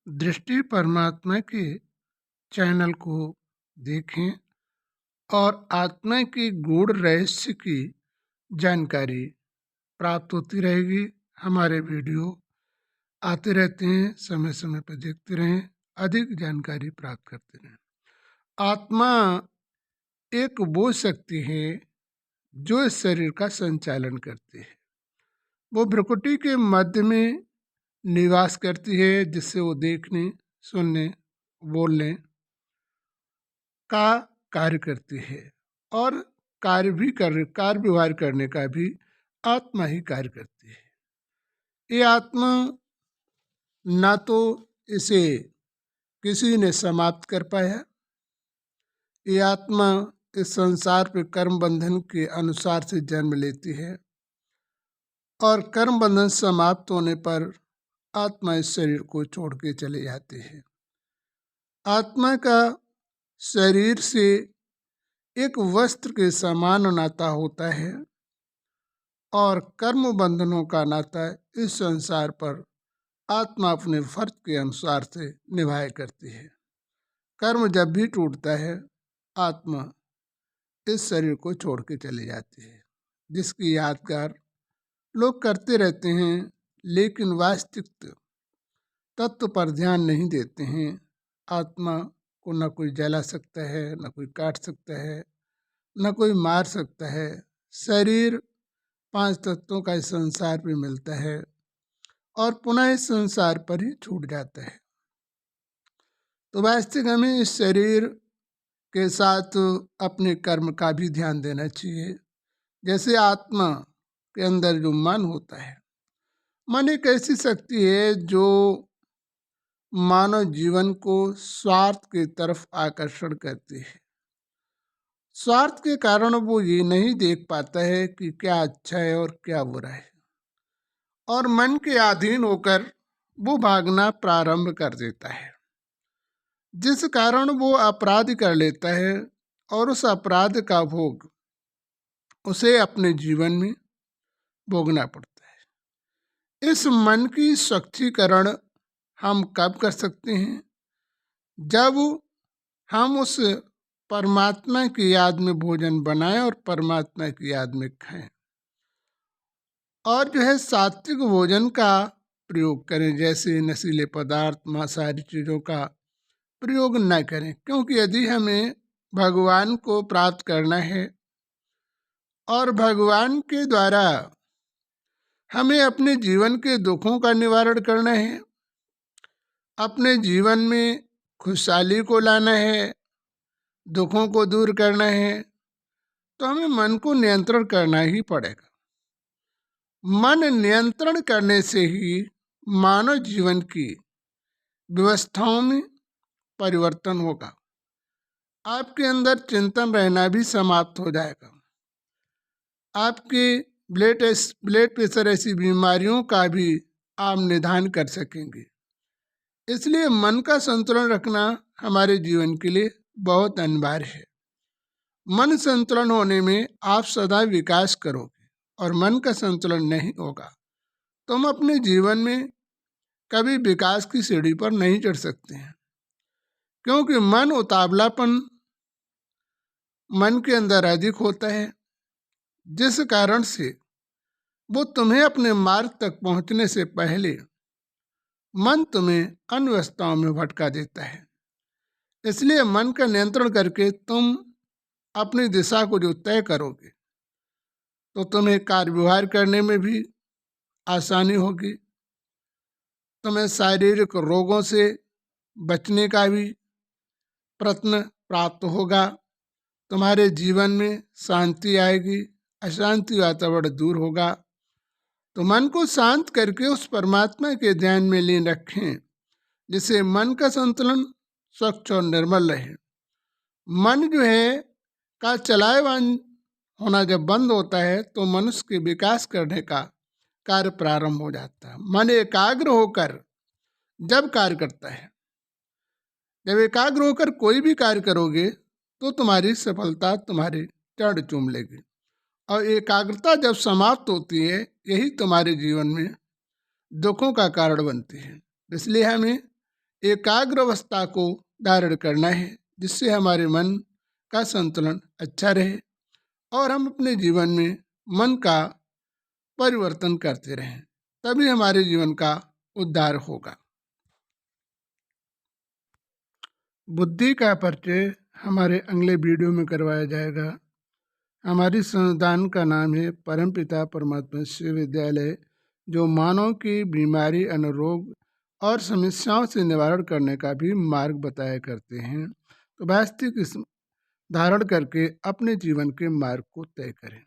दृष्टि परमात्मा के चैनल को देखें और आत्मा की गूढ़ रहस्य की जानकारी प्राप्त होती रहेगी। हमारे वीडियो आते रहते हैं, समय समय पर देखते रहें, अधिक जानकारी प्राप्त करते रहें। आत्मा एक वो शक्ति है जो इस शरीर का संचालन करती है। वो भ्रुकुटी के मध्य में निवास करती है, जिससे वो देखने, सुनने, बोलने का कार्य करती है और कार्य व्यवहार करने का भी आत्मा ही कार्य करती है। ये आत्मा ना तो इसे किसी ने समाप्त कर पाया, ये आत्मा इस संसार पे कर्म बंधन के अनुसार से जन्म लेती है और कर्म बंधन समाप्त होने पर आत्मा इस शरीर को छोड़ के चले जाती है। आत्मा का शरीर से एक वस्त्र के समान नाता होता है और कर्म बंधनों का नाता इस संसार पर आत्मा अपने फर्ज के अनुसार से निभाया करती है। कर्म जब भी टूटता है, आत्मा इस शरीर को छोड़ के चली जाती है, जिसकी यादगार लोग करते रहते हैं, लेकिन वास्तविक तत्व पर ध्यान नहीं देते हैं। आत्मा को न कोई जला सकता है, न कोई काट सकता है, न कोई मार सकता है। शरीर 5 तत्वों का इस संसार पे मिलता है और पुनः इस संसार पर ही छूट जाता है। तो वास्तविक हमें इस शरीर के साथ अपने कर्म का भी ध्यान देना चाहिए। जैसे आत्मा के अंदर जो मन होता है, मन एक ऐसी शक्ति है जो मानव जीवन को स्वार्थ की तरफ आकर्षण करती है। स्वार्थ के कारण वो ये नहीं देख पाता है कि क्या अच्छा है और क्या बुरा है, और मन के अधीन होकर वो भागना प्रारंभ कर देता है, जिस कारण वो अपराध कर लेता है और उस अपराध का भोग उसे अपने जीवन में भोगना पड़ता है। इस मन की शक्तिकरण हम कब कर सकते हैं? जब हम उस परमात्मा की याद में भोजन बनाएं और परमात्मा की याद में खाएं, और जो है सात्विक भोजन का प्रयोग करें, जैसे नशीले पदार्थ, मांसाहारी चीज़ों का प्रयोग न करें। क्योंकि यदि हमें भगवान को प्राप्त करना है और भगवान के द्वारा हमें अपने जीवन के दुखों का निवारण करना है, अपने जीवन में खुशहाली को लाना है, दुखों को दूर करना है, तो हमें मन को नियंत्रण करना ही पड़ेगा। मन नियंत्रण करने से ही मानव जीवन की व्यवस्थाओं में परिवर्तन होगा। आपके अंदर चिंतन रहना भी समाप्त हो जाएगा। आपके ब्लड प्रेशर ऐसी बीमारियों का भी आप निदान कर सकेंगे। इसलिए मन का संतुलन रखना हमारे जीवन के लिए बहुत अनिवार्य है। मन संतुलन होने में आप सदा विकास करोगे, और मन का संतुलन नहीं होगा तो हम अपने जीवन में कभी विकास की सीढ़ी पर नहीं चढ़ सकते हैं। क्योंकि मन उतावलापन मन के अंदर अधिक होता है, जिस कारण से वो तुम्हें अपने मार्ग तक पहुंचने से पहले मन तुम्हें अनवस्थाओं में भटका देता है। इसलिए मन का नियंत्रण करके तुम अपनी दिशा को जो तय करोगे, तो तुम्हें कार्य व्यवहार करने में भी आसानी होगी, तुम्हें शारीरिक रोगों से बचने का भी प्रयत्न प्राप्त होगा, तुम्हारे जीवन में शांति आएगी, अशांति वातावरण दूर होगा। तो मन को शांत करके उस परमात्मा के ध्यान में लीन रखें, जिससे मन का संतुलन स्वच्छ और निर्मल रहे। मन जो है का चलायमान होना जब बंद होता है तो मनुष्य के विकास करने का कार्य प्रारंभ हो जाता है। मन एकाग्र होकर जब कार्य करता है, जब एकाग्र होकर कोई भी कार्य करोगे तो तुम्हारी सफलता तुम्हारे चरण चूम लेगी, और एकाग्रता जब समाप्त होती है, यही तुम्हारे जीवन में दुखों का कारण बनती है। इसलिए हमें एकाग्र अवस्था को धारण करना है, जिससे हमारे मन का संतुलन अच्छा रहे और हम अपने जीवन में मन का परिवर्तन करते रहें, तभी हमारे जीवन का उद्धार होगा। बुद्धि का परिचय हमारे अगले वीडियो में करवाया जाएगा। हमारी संस्थान का नाम है परमपिता परमात्मा विश्वविद्यालय, जो मानव की बीमारी, अनारोग और समस्याओं से निवारण करने का भी मार्ग बताया करते हैं। तो वास्तविक इस धारण करके अपने जीवन के मार्ग को तय करें।